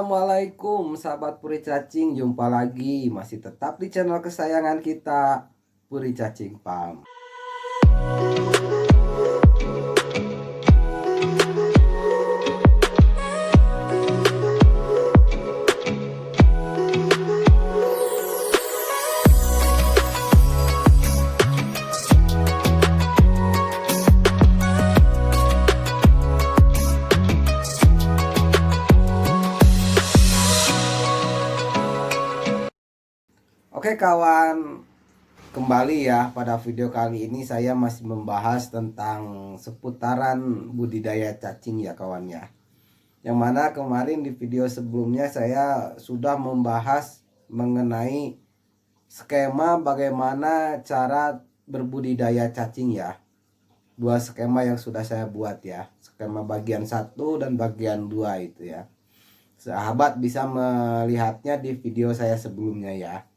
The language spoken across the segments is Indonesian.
Assalamualaikum sahabat Puri Cacing, jumpa lagi masih tetap di channel kesayangan kita, Puri Cacing Farm. Oke kawan, kembali ya. Pada video kali ini saya masih membahas tentang seputaran budidaya cacing ya kawan ya. Yang mana kemarin di video sebelumnya saya sudah membahas mengenai skema bagaimana cara berbudidaya cacing ya. Dua skema yang sudah saya buat ya. Skema bagian 1 dan bagian 2 itu ya. Sahabat bisa melihatnya di video saya sebelumnya ya.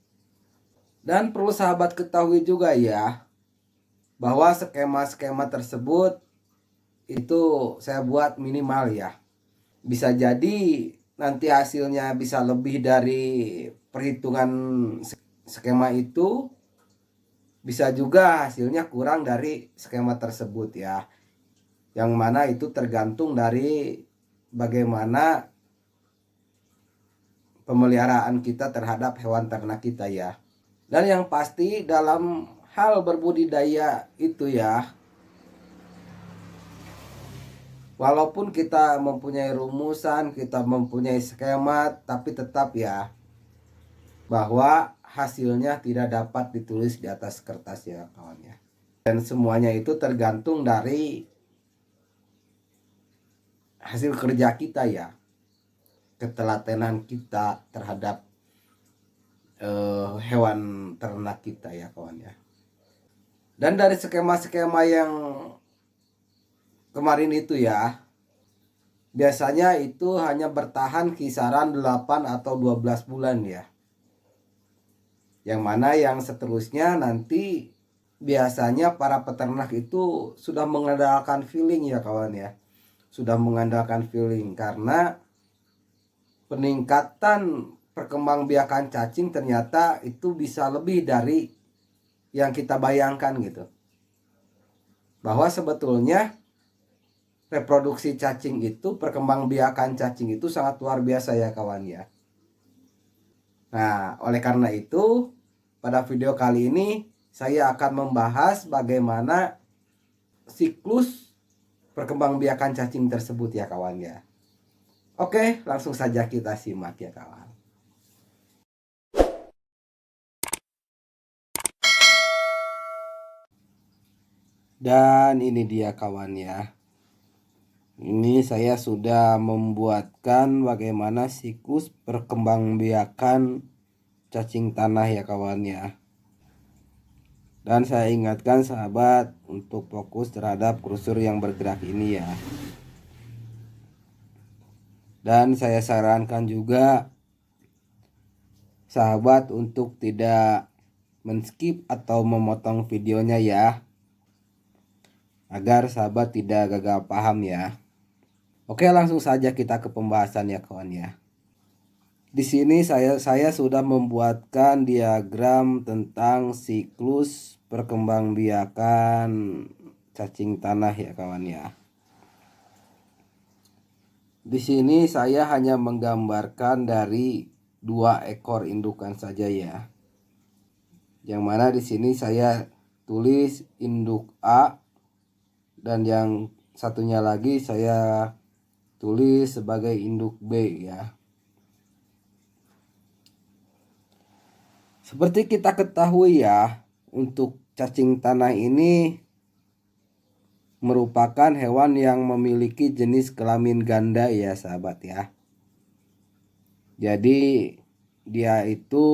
Dan perlu sahabat ketahui juga ya, bahwa skema-skema tersebut itu saya buat minimal ya. Bisa jadi nanti hasilnya bisa lebih dari perhitungan skema itu, bisa juga hasilnya kurang dari skema tersebut ya. Yang mana itu tergantung dari bagaimana pemeliharaan kita terhadap hewan ternak kita ya. Dan yang pasti dalam hal berbudidaya itu ya, walaupun kita mempunyai rumusan, kita mempunyai skema, tapi tetap ya bahwa hasilnya tidak dapat ditulis di atas kertas ya kawan ya. Dan semuanya itu tergantung dari hasil kerja kita ya, ketelatenan kita terhadap hewan ternak kita ya kawan ya. Dan dari skema-skema yang kemarin itu ya, biasanya itu hanya bertahan kisaran 8 atau 12 bulan ya. Yang mana yang seterusnya nanti biasanya para peternak itu sudah mengandalkan feeling ya kawan ya. Sudah mengandalkan feeling karena peningkatan perkembangbiakan cacing ternyata itu bisa lebih dari yang kita bayangkan gitu. Bahwa sebetulnya reproduksi cacing itu, perkembangbiakan cacing itu sangat luar biasa ya kawan ya. Nah, oleh karena itu pada video kali ini saya akan membahas bagaimana siklus perkembangbiakan cacing tersebut ya kawan ya. Oke, langsung saja kita simak ya kawan. Dan ini dia kawan ya. Ini saya sudah membuatkan bagaimana siklus perkembangbiakan cacing tanah ya kawan ya. Dan saya ingatkan sahabat untuk fokus terhadap kursor yang bergerak ini ya. Dan saya sarankan juga sahabat untuk tidak men-skip atau memotong videonya ya, agar sahabat tidak gagal paham ya. Oke, langsung saja kita ke pembahasan ya kawan ya. Di sini saya sudah membuatkan diagram tentang siklus perkembangbiakan cacing tanah ya kawan ya. Di sini saya hanya menggambarkan dari 2 ekor indukan saja ya. Yang mana di sini saya tulis induk A dan yang satunya lagi saya tulis sebagai induk B ya. Seperti kita ketahui ya, untuk cacing tanah ini merupakan hewan yang memiliki jenis kelamin ganda ya sahabat ya. Jadi dia itu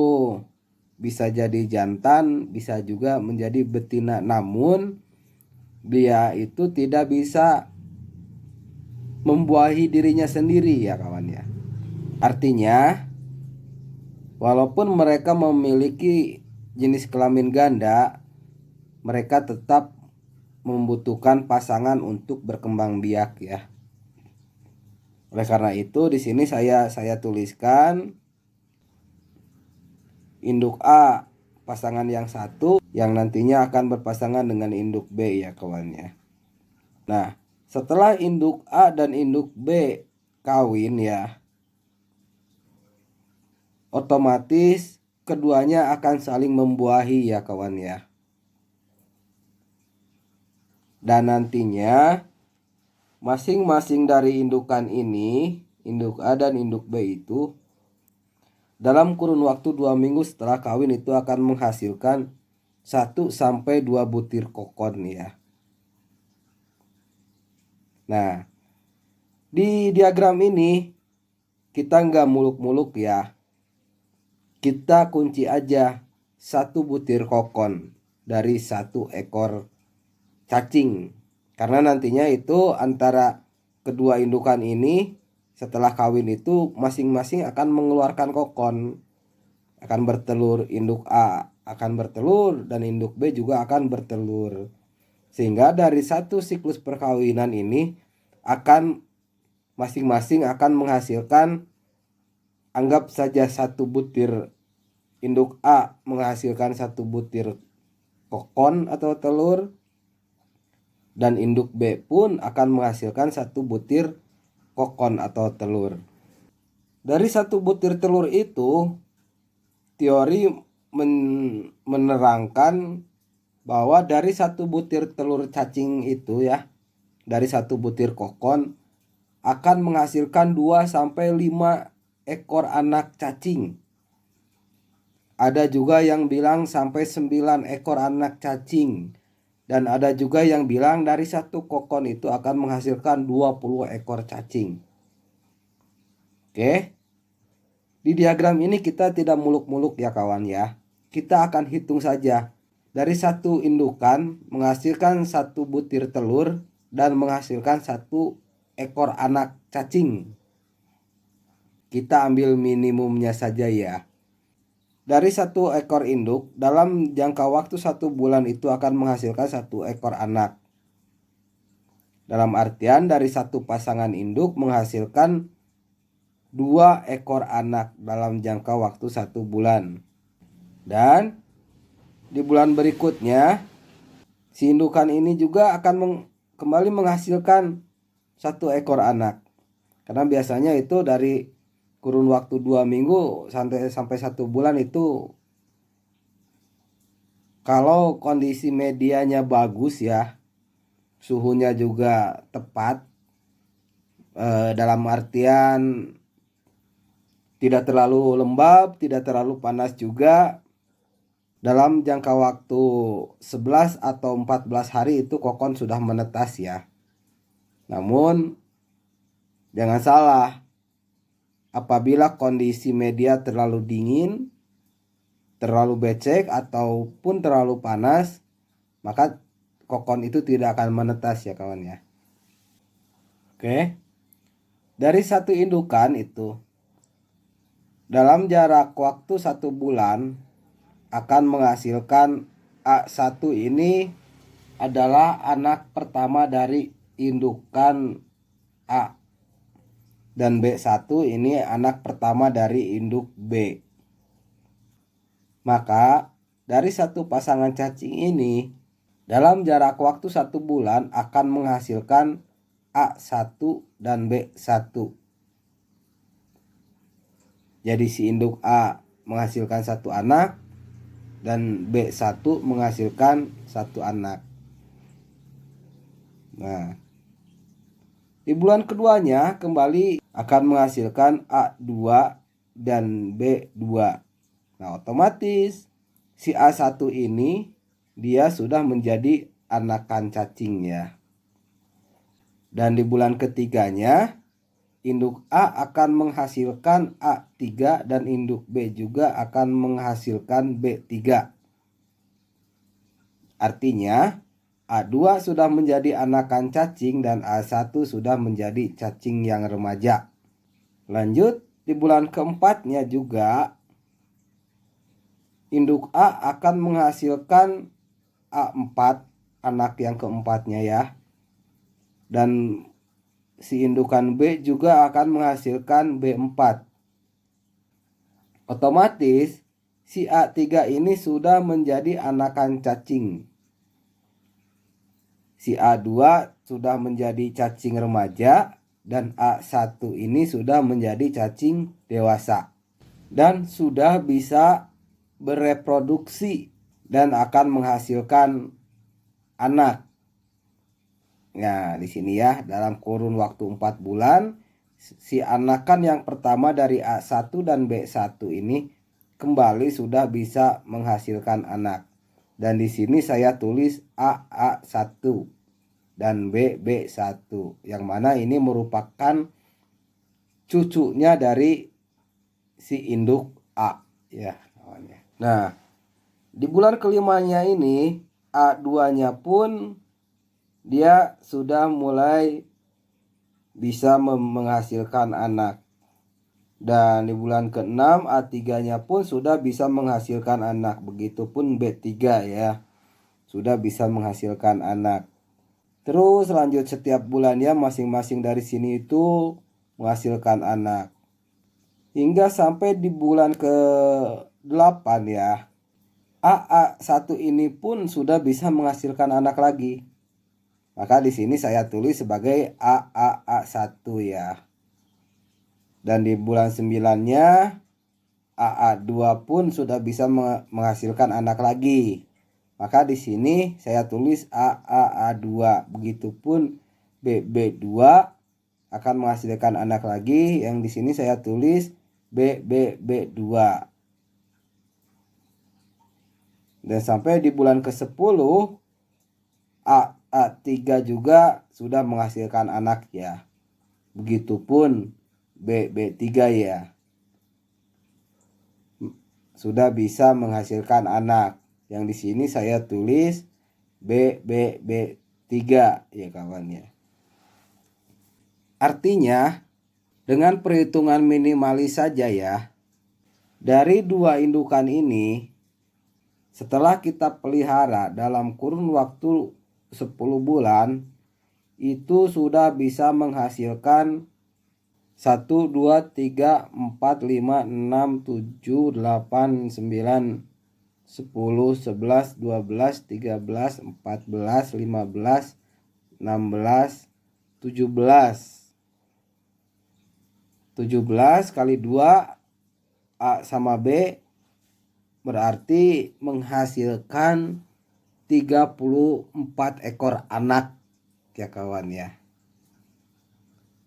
bisa jadi jantan, bisa juga menjadi betina, namun dia itu tidak bisa membuahi dirinya sendiri ya kawan ya. Artinya walaupun mereka memiliki jenis kelamin ganda, mereka tetap membutuhkan pasangan untuk berkembang biak ya. Oleh karena itu di sini saya tuliskan induk A pasangan yang satu yang nantinya akan berpasangan dengan induk B ya kawannya. Nah, setelah induk A dan induk B kawin ya, otomatis keduanya akan saling membuahi ya kawan ya. Dan nantinya masing-masing dari indukan ini, induk A dan induk B itu dalam kurun waktu 2 minggu setelah kawin itu akan menghasilkan 1-2 butir kokon ya. Nah, di diagram ini kita nggak muluk-muluk ya. Kita kunci aja 1 butir kokon dari 1 ekor cacing. Karena nantinya itu antara kedua indukan ini setelah kawin itu masing-masing akan mengeluarkan kokon. Akan bertelur, induk A akan bertelur dan induk B juga akan bertelur. Sehingga dari satu siklus perkawinan ini akan masing-masing akan menghasilkan, anggap saja 1 butir induk A menghasilkan 1 butir kokon atau telur, dan induk B pun akan menghasilkan 1 butir kokon atau telur. Dari 1 butir telur itu, teori menerangkan bahwa dari 1 butir telur cacing itu ya, dari 1 butir kokon akan menghasilkan 2-5 ekor anak cacing. Ada juga yang bilang sampai 9 ekor anak cacing. Dan ada juga yang bilang dari 1 kokon itu akan menghasilkan 20 ekor cacing. Oke. Di diagram ini kita tidak muluk-muluk ya kawan ya. Kita akan hitung saja. Dari 1 indukan menghasilkan 1 butir telur dan menghasilkan 1 ekor anak cacing. Kita ambil minimumnya saja ya. Dari 1 ekor induk dalam jangka waktu 1 bulan itu akan menghasilkan 1 ekor anak. Dalam artian dari 1 pasangan induk menghasilkan 2 ekor anak dalam jangka waktu 1 bulan. Dan di bulan berikutnya si indukan ini juga akan kembali menghasilkan 1 ekor anak. Karena biasanya itu dari kurun waktu 2 minggu sampai 1 bulan itu, kalau kondisi medianya bagus ya, suhunya juga tepat, dalam artian tidak terlalu lembab, tidak terlalu panas juga, dalam jangka waktu 11 atau 14 hari itu kokon sudah menetas ya. Namun jangan salah, apabila kondisi media terlalu dingin, terlalu becek ataupun terlalu panas, maka kokon itu tidak akan menetas ya kawan ya. Oke. Dari 1 indukan itu dalam jarak waktu 1 bulan akan menghasilkan A1 ini adalah anak pertama dari indukan A. Dan B1 ini anak pertama dari induk B. Maka dari 1 pasangan cacing ini dalam jarak waktu 1 bulan akan menghasilkan A1 dan B1. Jadi si induk A menghasilkan 1 anak dan B1 menghasilkan 1 anak. Nah, di bulan keduanya kembali akan menghasilkan A2 dan B2. Nah, otomatis si A1 ini dia sudah menjadi anakan cacing ya. Dan di bulan ketiganya induk A akan menghasilkan A3 dan induk B juga akan menghasilkan B3. Artinya A2 sudah menjadi anakan cacing dan A1 sudah menjadi cacing yang remaja. Lanjut, di bulan keempatnya juga induk A akan menghasilkan A4, anak yang keempatnya ya. Dan si indukan B juga akan menghasilkan B4. Otomatis si A3 ini sudah menjadi anakan cacing. Si A2 sudah menjadi cacing remaja dan A1 ini sudah menjadi cacing dewasa dan sudah bisa bereproduksi dan akan menghasilkan anak. Nah, di sini ya, dalam kurun waktu 4 bulan si anakan yang pertama dari A1 dan B1 ini kembali sudah bisa menghasilkan anak. Dan di sini saya tulis AA1 dan BB1 yang mana ini merupakan cucunya dari si induk A ya kawannya. Nah, di bulan kelimanya ini A2-nya pun dia sudah mulai bisa menghasilkan anak. Dan di bulan ke-6 A3-nya pun sudah bisa menghasilkan anak. Begitupun B3 ya. Sudah bisa menghasilkan anak. Terus lanjut setiap bulannya masing-masing dari sini itu menghasilkan anak. Hingga sampai di bulan ke-8 ya. AA1 ini pun sudah bisa menghasilkan anak lagi. Maka di sini saya tulis sebagai AA1 ya. Dan di bulan 9-nya AA2 pun sudah bisa menghasilkan anak lagi. Maka di sini saya tulis AAA2. Begitupun BB2 akan menghasilkan anak lagi. Yang di sini saya tulis BBB2. Dan sampai di bulan ke-10 A3 juga sudah menghasilkan anak ya. Begitupun BB3 ya. Sudah bisa menghasilkan anak. Yang di sini saya tulis BBB3 ya kawan ya. Artinya dengan perhitungan minimalis saja ya. Dari dua indukan ini setelah kita pelihara dalam kurun waktu 10 bulan itu sudah bisa menghasilkan 1, 2, 3, 4, 5, 6, 7, 8, 9, 10, 11, 12, 13, 14, 15, 16, 17, 17 kali 2 A sama B berarti menghasilkan 34 ekor anak ya kawan ya.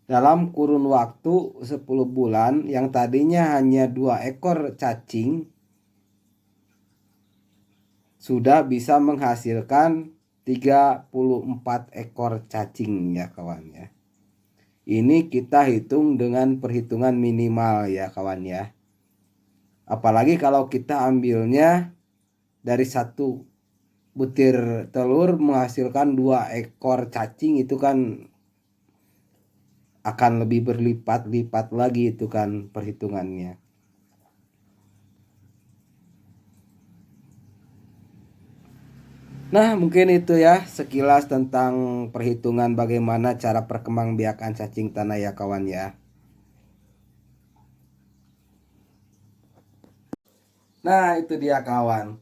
Dalam kurun waktu 10 bulan yang tadinya hanya 2 ekor cacing sudah bisa menghasilkan 34 ekor cacing ya kawan ya. Ini kita hitung dengan perhitungan minimal ya kawan ya. Apalagi kalau kita ambilnya dari 1 butir telur menghasilkan 2 ekor cacing, itu kan akan lebih berlipat-lipat lagi itu kan perhitungannya. Nah, mungkin itu ya sekilas tentang perhitungan bagaimana cara perkembangbiakan cacing tanah ya kawan ya. Nah, itu dia kawan.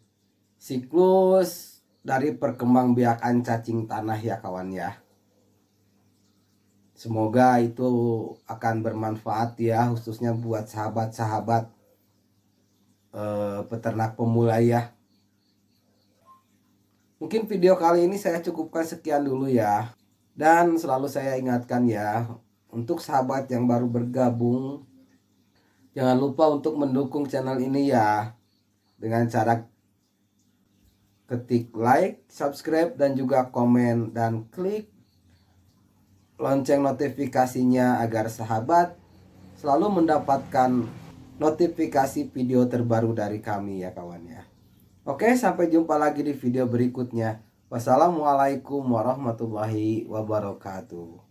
Siklus dari perkembangbiakan cacing tanah ya kawan ya. Semoga itu akan bermanfaat ya, khususnya buat sahabat-sahabat peternak pemula ya. Mungkin video kali ini saya cukupkan sekian dulu ya. Dan selalu saya ingatkan ya, untuk sahabat yang baru bergabung, jangan lupa untuk mendukung channel ini ya. Dengan cara ketik like, subscribe, dan juga komen, dan klik lonceng notifikasinya agar sahabat selalu mendapatkan notifikasi video terbaru dari kami ya kawan ya. Oke, sampai jumpa lagi di video berikutnya. Wassalamualaikum warahmatullahi wabarakatuh.